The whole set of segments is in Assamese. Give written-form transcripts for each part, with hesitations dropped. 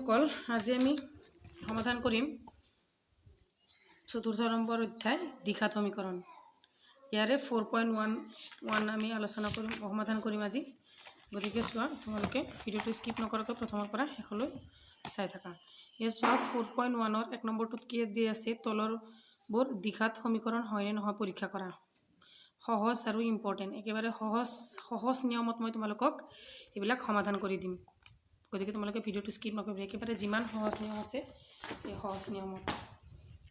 শিক্ষাৰ্থীসকল আজি আমি সমাধান কৰিম চতুৰ্থ নম্বৰ অধ্যায় দ্বিঘাত সমীকৰণ ইয়াৰে 4.11 আমি আলোচনা কৰিম সমাধান কৰিম আজি গতিকে চোৱা তোমালোকে ভিডিওটো স্কিপ নকৰাকৈ প্ৰথমৰ পৰা শেষলৈ চাই থাকা ইয়া চোৱা 4.1 ৰ 1 নম্বৰটোত কি দি আছে তলৰ বৰ দ্বিঘাত সমীকৰণ হয় নে নহয় পৰীক্ষা কৰা সহজ আৰু ইম্পৰ্টেন্ট একেবাৰে সহজ নিয়মত মই তোমালোকক এইবিলাক সমাধান কৰি দিম গতিকে তোমালোকে ভিডিওটো স্কিপ নকৰিবা একেবাৰে যিমান সহজ নিয়ম আছে এই সহজ নিয়মত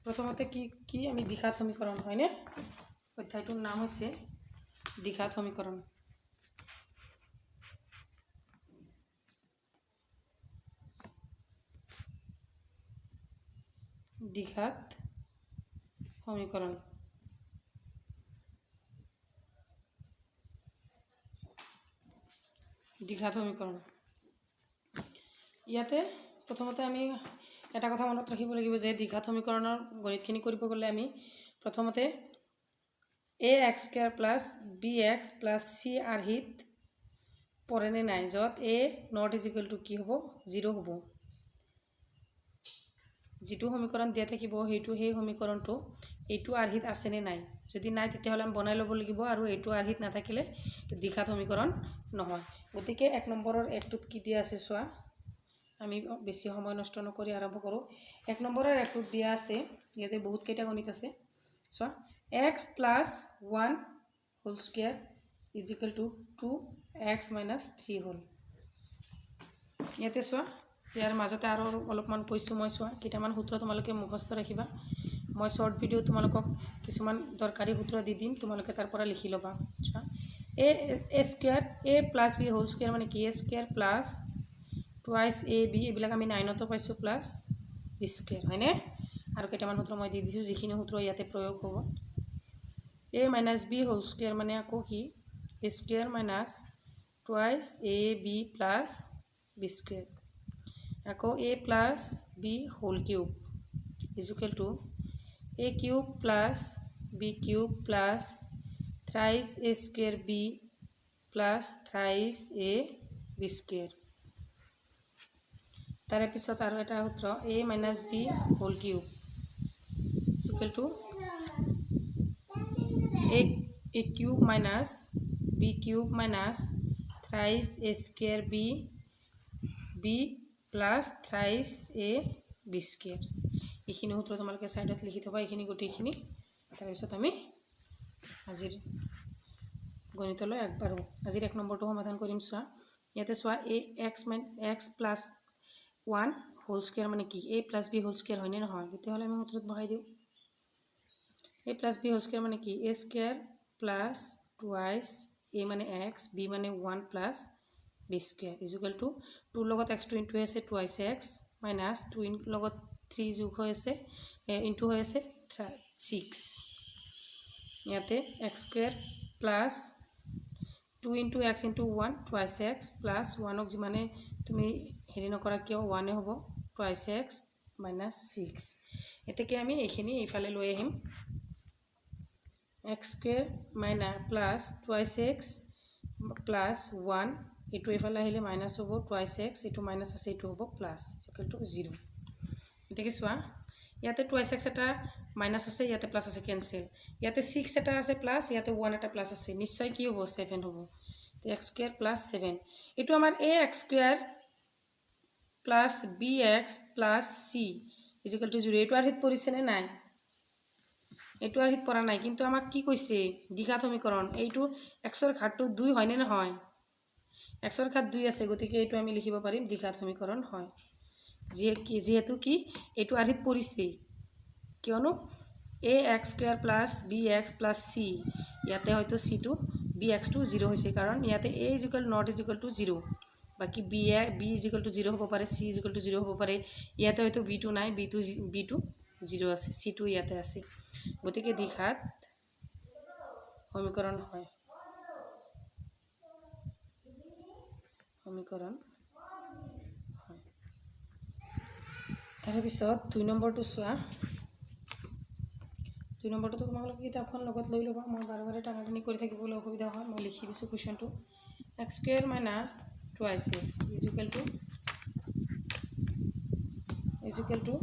প্ৰথমতে কি আমি দ্বিঘাত সমীকৰণ হয়নে অধ্যায়টোৰ নাম হৈছে দ্বিঘাত সমীকৰণ দ্বিঘাত সমীকৰণ দ্বিঘাত সমীকৰণ ইয়াতে প্ৰথমতে আমি এটা কথা মনত ৰাখিব লাগিব যে দ্বিঘাত সমীকৰণৰ গণিতখিনি কৰিব গ'লে আমি প্ৰথমতে ax² + bx + c আৰ্হিত পৰেনে নাই য'ত a ≠ কি হ'ব 0 হ'ব যিটো সমীকৰণ দিয়া থাকিব সেইটো সেই সমীকৰণটো এইটো আৰ্হিত আছেনে নাই যদি নাই তেতিয়াহ'লে আমি বনাই ল'ব লাগিব আৰু এইটো আৰ্হিত নাথাকিলে দ্বিঘাত সমীকৰণ নহয় গতিকে 1 নম্বৰৰ 1টোত কি দিয়া আছে চোৱা আমি বেছি সময় নষ্ট নকৰি আৰম্ভ কৰোঁ 1 নম্বৰৰ 1টোত দিয়া আছে ইয়াতে বহুত কেইটা গণিত আছে চোৱা x + 1 হোল স্কয়াৰ = 2x - 3 হ'ল ইয়াতে চোৱা ইয়াৰ মাজতে আৰু অলপমান কৈছোঁ মই চোৱা কেইটামান সূত্ৰ তোমালোকে মুখস্থ ৰাখিবা মই শৰ্ট ভিডিও তোমালোকক কিছুমান দৰকাৰী সূত্ৰ দি দিম তোমালোকে তাৰ পৰা লিখি ল'বা চোৱা a + b হোল স্কয়াৰ মানে কি a² + টুৱাইছ ab এইবিলাক আমি 9ত পাইছোঁ প্লাছ b স্কয়াৰ হয়নে আৰু কেইটামান সূত্ৰ মই দি দিছোঁ যিখিনি সূত্ৰ ইয়াতে প্ৰয়োগ হ'ব a - b হোল স্কয়াৰ মানে আকৌ কি a² - twice ab + b square আকৌ a + b whole cube = a³ + b³ + thrice a² b + thrice ab square তাৰে পিছত আৰু এটা সূত্ৰ a - b whole cube = a³ - b³ - thrice a² b + thrice ab square এইখিনি সূত্ৰ তোমালোকে সাইডত লিখি থবা এইখিনি গোটেইখিনি তাৰপিছত আমি আজিৰ গণিতলৈ আগবাঢ়ো আজিৰ 1 নম্বৰটো সমাধান কৰিম চোৱা ইয়াতে চোৱা x + 1 হোল স্কয়াৰ মানে কি a + b হোল স্কয়াৰ হয়নে নহয় তেতিয়াহ'লে আমি সূত্ৰত বহাই দিওঁ a + b হোল স্কয়াৰ মানে কি a² + টুৱাইছ a মানে x b মানে 1 + b স্কয়াৰ = 2 লগত x টো ইনটু আছে টুৱাইছ x - 2 লগত 3 যোগ হৈ আছে ইনটু হৈ আছে 6 ইয়াতে x² + 2 * x * 1 টুৱাইছ x + 1ক যিমানে তুমি হেৰি নকৰা কিয় 1 হ'ব টুৱাইছ x - 6 এতেকে আমি এইখিনি এইফালে লৈ আহিম x² + টুৱাইছ x + 1 এইটো এইফালে আহিলে মাইনাস হ'ব টুৱাইছ x এইটো মাইনাস আছে এইটো হ'ব প্লাস = 0 এতেকে চোৱা ইয়াতে টুৱাইছ x এটা মাইনাস আছে ইয়াতে প্লাস আছে ক্যান্সেল ইয়াতে 6 এটা আছে প্লাস ইয়াতে 1 এটা প্লাস আছে নিশ্চয় কি হ'ব 7 হ'ব x² + 7 এটো আমাৰ ax² + bx + c = 0 এটো আৰ্হিত পৰিছে নে নাই এটো আৰ্হিত পৰা নাই কিন্তু আমাক কি কৈছে দ্বিঘাত সমীকৰণ এইটো x ৰ ঘাতটো 2 হয় নে নহয় x ৰ ঘাত 2 আছে গতিকে এইটো আমি লিখিব পাৰিম দ্বিঘাত সমীকৰণ হয় যেহেতু কি এইটো আৰ্হিত পৰিছে কিয়নো ax² + bx + c ইয়াতে হয়তো c টো bx টো 0 হৈছে কাৰণ ইয়াতে a ≠ 0 বাকি b = 0 হ'ব পাৰে c = 0 হ'ব পাৰে ইয়াতে হয়তো b টো নাই b টো 0 আছে c টো ইয়াতে আছে গতিকে দ্বিঘাত সমীকৰণ হয় সমীকৰণ হয় তাৰে পিছত 2 নম্বৰটো চোৱা 2 নম্বৰটো তোমালোকে কিতাপখন লগত লৈ ল'বা মই বাৰে বাৰে টানাটানি কৰি থাকিবলৈ অসুবিধা হয় মই লিখি দিছোঁ কুৱেশ্যনটো x² - twice x = is equal to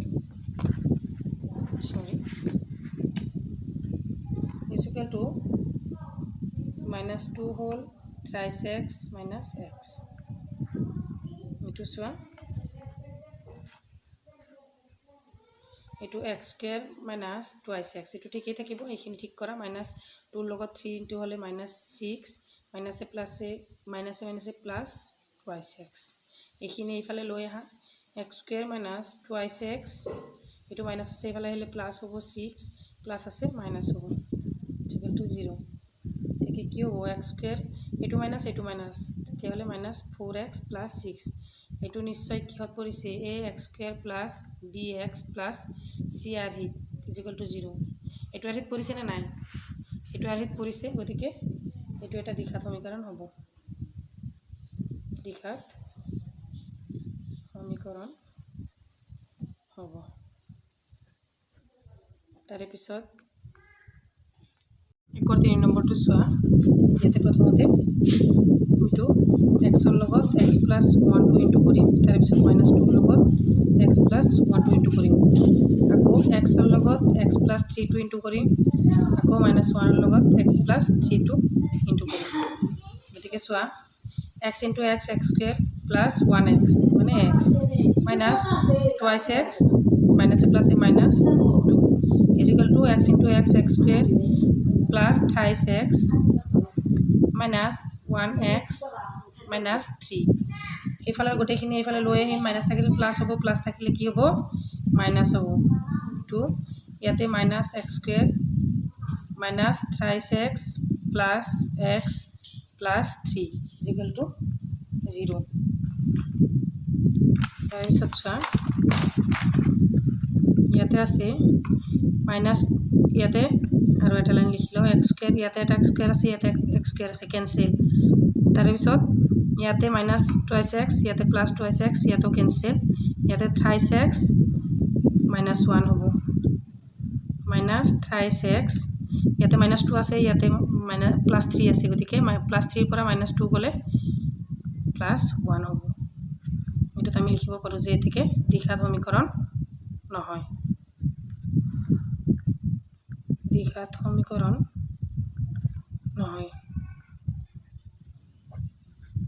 minus 2 whole thrice x minus x. Itu soa itu x square minus twice x itu ঠিকই থাকিব এইখিনি ঠিক কৰা minus 2 লগত 3 into হলে minus 6 minus a plus a minus a plus twice x এইখিনি এইফালে লৈ আহা x square minus twice x itu minus আছে এইফালে হলে plus হ'ব 6 plus আছে minus হ'ব equal to 0 ঠিক কি হ'ব x square itu minus তেতিয়া হলে minus 4x plus 6 এটো নিশ্চয় কিহত পৰিছে ax square plus bx plus cr হিত ইকুয়াল টু 0 এটো আৰিত পৰিছে না নাই এটো আৰিত পৰিছে গতিকে এটো এটা দ্বিঘাত সমীকৰণ হ'ব দ্বিঘাত সমীকৰণ হ'ব তাৰে পিছত একৰ 3 নম্বৰটো চোৱা ইয়াতে প্ৰথমতে ইটো x ৰ লগত x plus 1 2 ইনটু কৰিম তাৰ পিছত minus 2 ৰ লগত x plus 1 2 ইনটু কৰিম আকৌ x ৰ লগত x plus 3 2 ইনটু কৰিম আকৌ minus 1 ৰ লগত x plus 3 2 ইনটু কৰিম গতিকে চোৱা x into x x square plus 1x মানে x minus twice x minus a plus a minus 2 is equal to x into x x square plus thrice x minus 1x minus 3 এইফালৰ গোটেইখিনি এইফালে লৈ আহিম মাইনাস থাকিলে প্লাস হ'ব প্লাস থাকিলে কি হ'ব মাইনাস হ'ব 2 ইয়াতে minus x square minus thrice x plus x plus 3 is equal to 0 তাৰপিছত চোৱা ইয়াতে আছে মাইনাস ইয়াতে আৰু এটা লাইন লিখি লও x square ইয়াতে এটা x square আছে ইয়াতে x square আছে ক্যান্সেল তার পিছত ইয়াতে minus twice x ইয়াতে plus twice x ইয়াতে ক্যান্সেল ইয়াতে thrice x minus 1 হ'ব minus thrice x ইয়াতে minus 2 আছে ইয়াতে minus plus 3 আছে গতিকে plus 3 পৰা minus 2 গলে plus 1 হ'ব এটা আমি লিখিব পাৰো যে এতিকে দ্বিঘাত সমীকৰণ নহয় দ্বিঘাত সমীকৰণ নহয়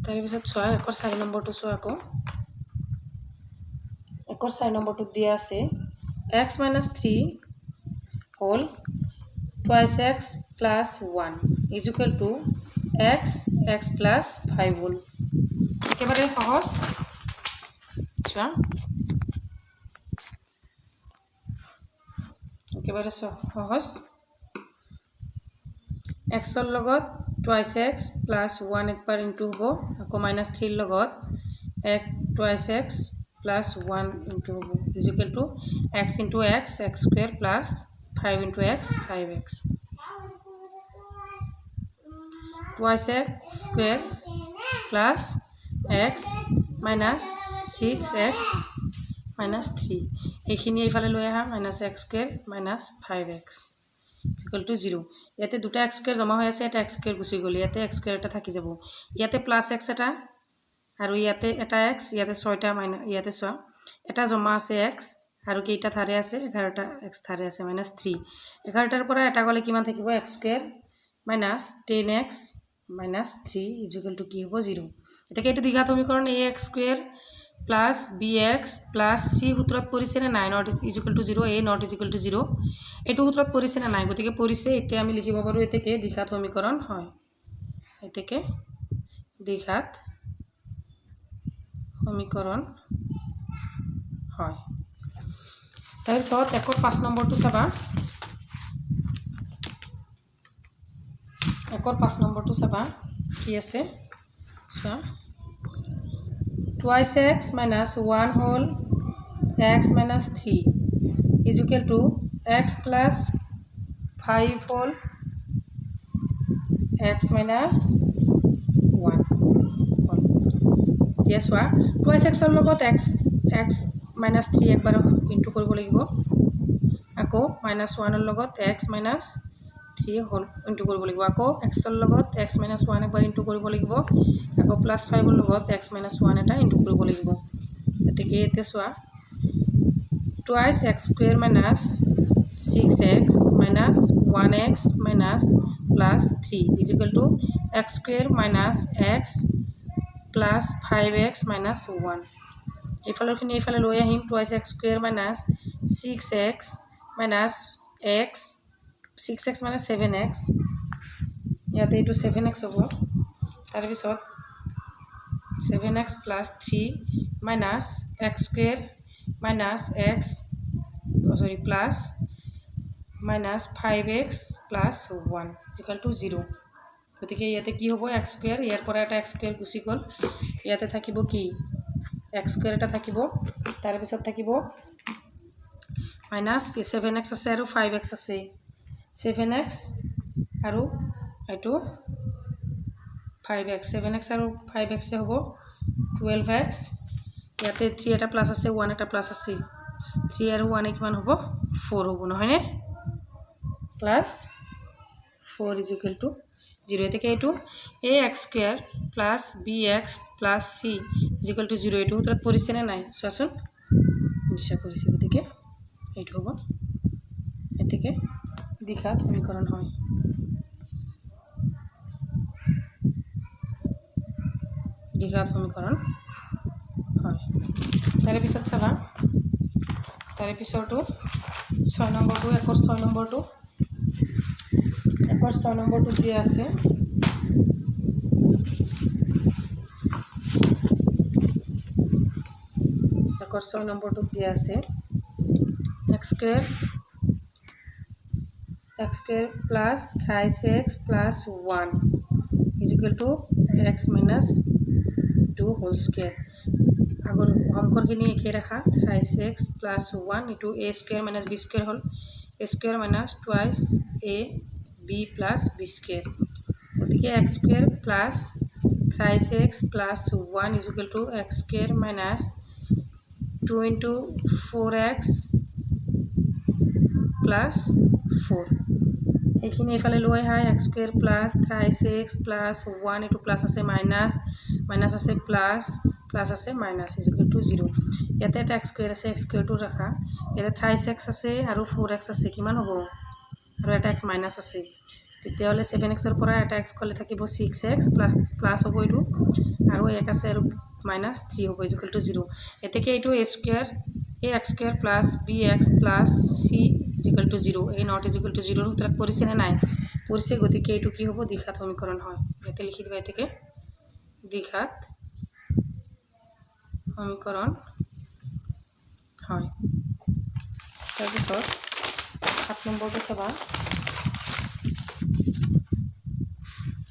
তাৰ পিছত চোৱা একৰ 4 নম্বৰটো চোৱা আকৌ একৰ 4 নম্বৰটো দিয়া আছে x minus 3 whole twice x plus 1 is equal to x plus 5 whole একেবাৰে সহজ চোৱা একেবাৰে সহজ x ৰ লগত twice x plus 1 একবাৰ ইনটু হ'ব আকৌ minus 3 ৰ লগত twice x plus 1 ইনটু হ'ব is equal to x into x x square plus 5 into x 5x twice x square plus x minus 6x minus 3 এইখিনি এইফালে লৈ আহা minus x square minus 5x equal to 0 ইয়াতে দুটা x square জমা হৈ আছে এটা x square গুছি গলি ইয়াতে x square এটা থাকি যাব ইয়াতে plus x এটা আৰু ইয়াতে এটা x ইয়াতে 6টা মাইনাস ইয়াতে চোৱা এটা জমা আছে x আৰু কেইটা ধাৰে আছে 11টা x ধাৰে আছে minus 3 11টাৰ পৰা এটা গলে কিমান থাকিব x square minus 10x minus 3 is equal to কি হ'ব 0 এটা কেইটা দ্বিঘাত সমীকৰণ ax square plus bx plus c সূত্ৰত পৰিছে না নাই not is equal to 0 a not is equal to 0 এটো সূত্ৰত পৰিছে না নাই গতিকে পৰিছে এতে আমি লিখিব পাৰো এতেকে দ্বিঘাত সমীকৰণ হয় এতেকে দ্বিঘাত সমীকৰণ হয় তাৰ পিছত একৰ 5 নম্বৰটো চাবা একৰ 5 নম্বৰটো চাবা কি আছে চোৱা twice x minus 1 whole x minus 3 is equal to x plus 5 whole x minus 1 yes wa twice x ৰ লগত x minus 3 একবাৰ ইনটু কৰিব লাগিব আকৌ minus 1 ৰ লগত x minus 3 whole ইনটু কৰিব লাগিব আকৌ x ৰ লগত x minus 1 একবাৰ ইনটু কৰিব লাগিব আকৌ plus 5 ৰ লগত x minus 1 এটা ইনটু কৰিব লাগিব এতেকে এতে চোৱা twice x square minus 6x minus 1x minus plus 3 is equal two x square minus x plus 5x minus 1 এইফালৰখিনি এইফালে লৈ আহিম twice x square minus 6x minus x 6x minus 7x ইয়াতে এইটো 7x হ'ব তাৰপিছত 7x plus 3 minus x square minus x plus minus 5x plus 1 equal to 0 গতিকে ইয়াতে কি হ'ব এক্স স্কুৱেৰ ইয়াৰ পৰা এটা এক্স স্কুৱেৰ গুচি গ'ল ইয়াতে থাকিব কি এক্স স্কুৱেৰ এটা থাকিব তাৰপিছত থাকিব মাইনাছ 7x আছে আৰু 5x আছে 7x আৰু এইটো 5x 7x আৰু 5x হ'ব 12x ইয়াতে 3 এটা প্লাছ আছে 1 এটা প্লাছ আছে 3 আৰু 1 কিমান হ'ব 4 হ'ব নহয়নে প্লাছ 4 ইজ ইকুৱেল টু 0 এতেকে এইটো ax square plus bx plus c is equal to 0 এইটো উত্তৰত পৰিছে নে নাই চোৱাচোন নিশ্চয় পৰিছে গতিকে এইটো হ'ব এতেকে দ্বিঘাত সমীকৰণ হয় দ্বিঘাত সমীকৰণ হয় তাৰে পিছত চাবা তাৰে পিছৰটো 6 নম্বৰটো একৰ 6 নম্বৰটো একৰ 6 নম্বৰটো দিয়া আছে একৰ 6 নম্বৰটো দিয়া আছে x square plus 3x plus 1 is equal to x minus 2 whole square আগৰ অংকৰখিনি একে ৰাখা 3x প্লাছ 1 ইটো a square minus b square হ'ল a square minus twice a b plus b square গতিকে x square plus 3x plus 1 is equal to x square minus 2 into 4x plus 4 এইখিনি এইফালে লৈ আহা x square plus 3x plus 1 ইটো প্লাছ আছে মাইনাছ মাইনাছ আছে প্লাছ প্লাছ আছে মাইনাছ ইজ ইকুৱেল টু 0 ইয়াতে এটা x স্কুৱেৰ আছে x স্কুৱেৰটো ৰাখা ইয়াতে 3x আছে আৰু 4x আছে কিমান হ'ব আৰু এটা x মাইনাছ আছে তেতিয়াহ'লে 7x ৰ পৰা এটা x ক'লে থাকিব 6x প্লাছ প্লাছ হ'ব এইটো আৰু এক আছে আৰু মাইনাছ 3 হ'ব ইজ ইকুৱেল টু 0 এতেকে এইটো a square ax square plus bx plus c is equal to 0 এই নট ইজ ইকুৱেল টু 0 উত্তৰত পৰিছে নে নাই পৰিছে গতিকে এইটো কি হ'ব দ্বিঘাত সমীকৰণ হয় ইয়াতে লিখি দিবা এতেকে দ্বিঘাত সমীকৰণ হয় তাৰপিছত 7 নম্বৰটো চাবা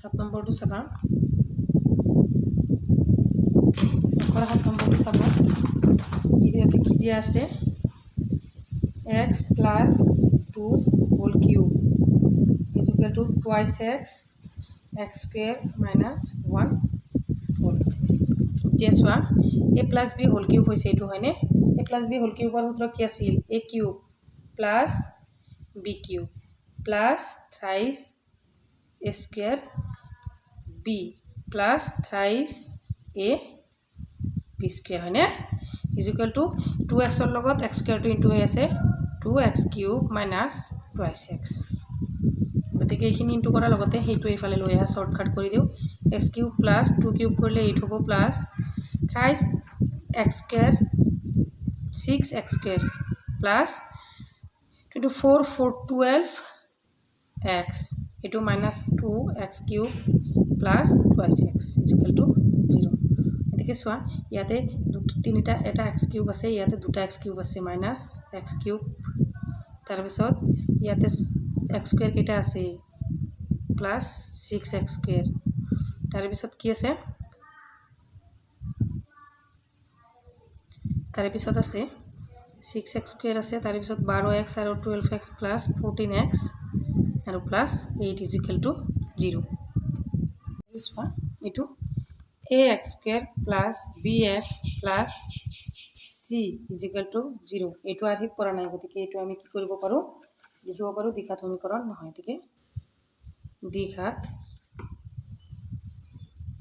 7 নম্বৰটো চাবা একৰ 7 নম্বৰটো চাবা ইয়াতে কি দিয়া আছে x plus 2 whole cube is equal to twice x square minus 1 whole এতিয়া চোৱা a plus b whole cube হৈছে এইটো হয়নে a প্লাছ b হোল কিউবৰ সূত্ৰ কি আছিল a cube plus b cube plus 3 a square b plus 3 a b square হয়নে ইজ ইকুৱেল টু 2x ৰ লগত x স্কুৱেৰটো ইনটু হৈ আছে 2x cube minus twice x গতিকে এইখিনি ইনটু কৰাৰ লগতে সেইটো এইফালে লৈ আহা শ্বৰ্টকাট কৰি দিওঁ x কিউব প্লাছ 2 কিউব কৰিলে 8 হ'ব plus 3 x square 6x square plus 4 12 x এইটো minus 2x cube plus twice x is equal to 0 এতেকে চোৱা ইয়াতে তিনিটা এটা x কিউব আছে ইয়াতে দুটা x কিউব আছে মাইনাছ x কিউব তাৰপিছত ইয়াতে x স্কুৱেৰ কেইটা আছে প্লাছ 6x স্কুৱেৰ তাৰপিছত কি আছে তাৰপিছত আছে 6x স্কুৱেৰ আছে তাৰপিছত 12x আৰু 12x প্লাছ 14x আৰু প্লাছ 8 ইজ ইকুৱেল টু 0 এইটো ax square plus bx plus c is equal to 0 এইটো আৰ্হিত পৰা নাই গতিকে এইটো আমি কি কৰিব পাৰোঁ লিখিব পাৰোঁ দ্বিঘাত সমীকৰণ নহয় গতিকে দ্বিঘাত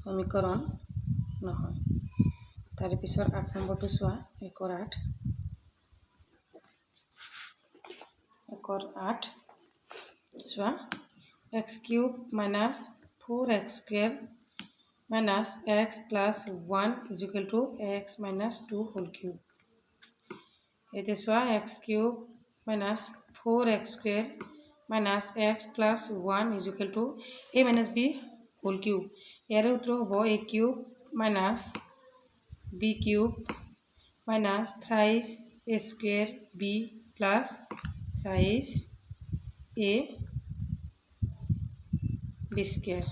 সমীকৰণ নহয় তাৰে পিছৰ 8 নম্বৰটো চোৱা একৰ 8 অংকৰ 8 চোৱা x cube minus 4x square minus x plus 1 is equal to x minus 2 whole cube এতিয়া চোৱা x cube minus 4x square minus x plus 1 is equal to a minus b whole cube ইয়াৰে উত্তৰ হ'ব a cube minus b cube minus thrice a square b plus thrice a b square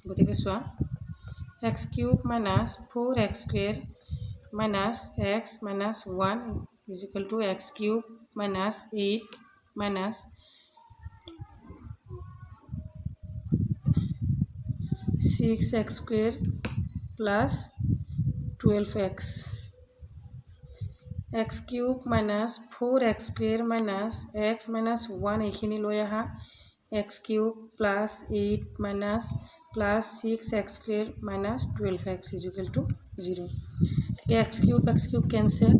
গতিকে চোৱা x cube minus 4x square minus x minus 1 is equal to x cube minus 8 minus 6x square plus 12x x cube minus 4x square minus x minus 1 এইখিনি লৈ আহা x cube plus 8 minus plus 6x square minus 12x is equal to 0 গতিকে x কিউব কেঞ্চেল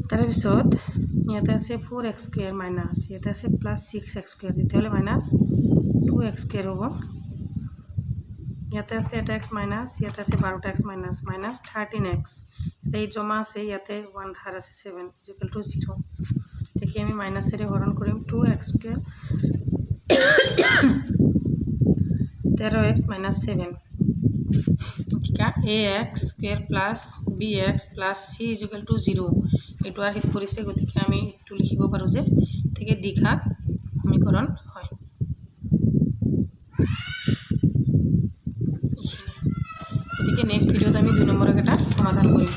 তাৰপিছত ইয়াতে আছে 4x স্কুৱেৰ মাইনাছ ইয়াতে আছে প্লাছ 6x স্কুৱেৰ তেতিয়াহ'লে মাইনাছ 2x স্কুৱেৰ হ'ব ইয়াতে আছে এটা x মাইনাছ ইয়াতে আছে 12x মাইনাছ মাইনাছ 13x এই জমা আছে ইয়াতে 1 ধাৰ আছে 7 ইজ ইকুৱেল টু 0 গতিকে আমি মাইনাছেৰে হৰণ কৰিম 2x স্কুৱেৰ 13x মাইনাছ 7 গতিকে ax square plus bx plus c is equal to 0 এইটো আৰহিত পৰিছে গতিকে আমি এইটো লিখিব পাৰোঁ যে গতিকে দ্বিঘাত সমীকৰণ হয় গতিকে নেক্সট ভিডিঅ'ত আমি 2 নম্বৰৰ এটা সমাধান কৰিম